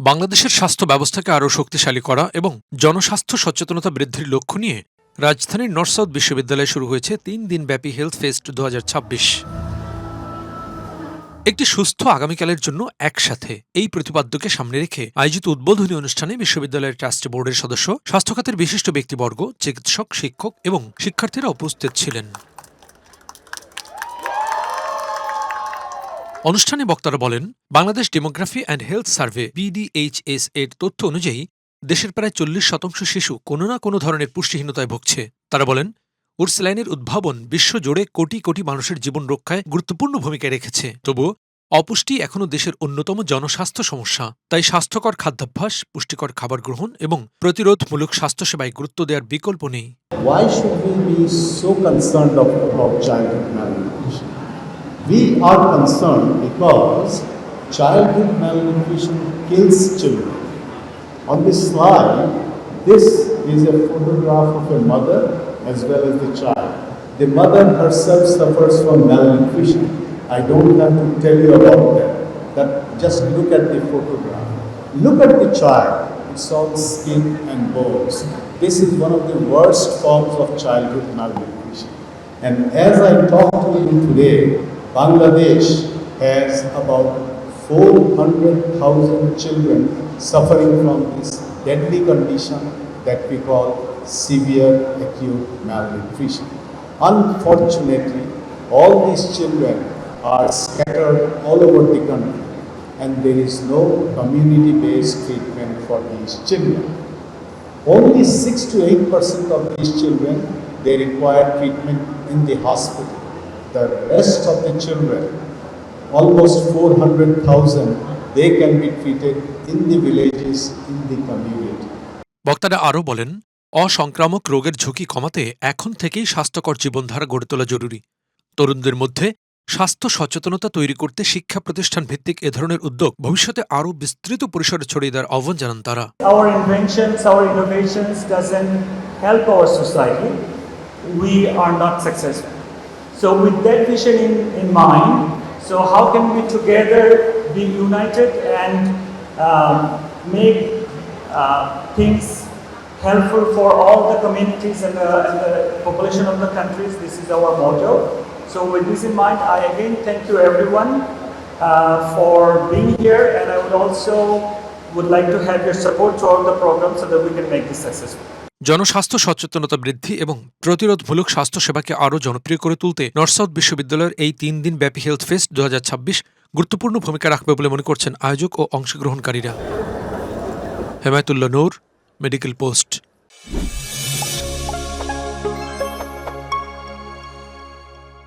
বাংলাদেশের স্বাস্থ্য ব্যবস্থাকে আরও শক্তিশালী করা এবং জনস্বাস্থ্য সচেতনতা বৃদ্ধির লক্ষ্য নিয়ে রাজধানীর নর্থ সাউথ বিশ্ববিদ্যালয়ে শুরু হয়েছে ৩ দিনব্যাপী হেলথ ফেস্ট ২০২৬। একটি সুস্থ আগামীকালের জন্য একসাথে এই প্রতিপাদ্যকে সামনে রেখে আয়োজিত উদ্বোধনী অনুষ্ঠানে বিশ্ববিদ্যালয়ের ট্রাস্টি বোর্ডের সদস্য, স্বাস্থ্য খাতের বিশিষ্ট ব্যক্তিবর্গ, চিকিৎসক, শিক্ষক এবং শিক্ষার্থীরা উপস্থিত ছিলেন। অনুষ্ঠানে বক্তারা বলেন, Bangladesh demography and health survey BDHS এর তথ্য অনুযায়ী দেশের প্রায় ৪০% শিশু কোনো না কোনো ধরনের পুষ্টিহীনতায় ভুগছে। তারা বলেন, উর্সলাইনের উদ্ভাবন বিশ্বজুড়ে কোটি কোটি মানুষের জীবন রক্ষায় গুরুত্বপূর্ণ ভূমিকা রেখেছে। তবুও অপুষ্টি এখনও দেশের অন্যতম জনস্বাস্থ্য সমস্যা। তাই স্বাস্থ্যকর খাদ্যাভ্যাস, পুষ্টিকর খাবার গ্রহণ এবং প্রতিরোধমূলক স্বাস্থ্যসেবায় গুরুত্ব দেওয়ার বিকল্প নেই। Why should we be so concerned about childhood malnutrition? We are concerned because childhood malnutrition kills children. On this slide, this is a photograph of a mother as well as the child. The mother herself suffers from malnutrition. I don't have to tell you about that. Just look at the photograph. Look at the child. It's all skin and bones. This is one of the worst forms of childhood malnutrition. And as I talk to you today, Bangladesh has about 400,000 children suffering from this deadly condition that we call severe acute malnutrition. Unfortunately, all these children are scattered all over the country, and there is no community-based treatment for these children. Only 6 to 8% of these children, they require treatment in the hospital. The rest of the children, almost 400,000, they can be treated in the villages, in the community. বক্তারা আরও বলেন, অসংক্রামক রোগের ঝুঁকি কমাতে এখন থেকেই স্বাস্থ্যকর জীবনধারা গড়ে তোলা জরুরি। তরুণদের মধ্যে স্বাস্থ্য সচেতনতা তৈরি করতে শিক্ষা প্রতিষ্ঠান ভিত্তিক এ ধরনের উদ্যোগ ভবিষ্যতে আরও বিস্তৃত পরিসরে ছড়িয়ে দেওয়ার আহ্বান জানান তারা। Our inventions, our innovations doesn't help our society, we are not successful. So with that vision in mind, so how can we together be united and make things helpful for all the communities and the population of the countries? This is our motto. So with this in mind, I again thank you everyone for being here, and I would like to have your support to all the programs so that we can make this successful. জনস্বাস্থ্য সচেতনতা বৃদ্ধি এবং প্রতিরোধমূলক স্বাস্থ্যসেবাকে আরও জনপ্রিয় করে তুলতে north south বিশ্ববিদ্যালয়ের এই ৩ দিনব্যাপী হেলথ ফেস্ট ২০২৬ গুরুত্বপূর্ণ ভূমিকা রাখবে বলে মনে করছেন আয়োজক ও অংশগ্রহণকারীরা। হেমায়েতুল্লাহ নূর, মেডিকেল পোস্ট।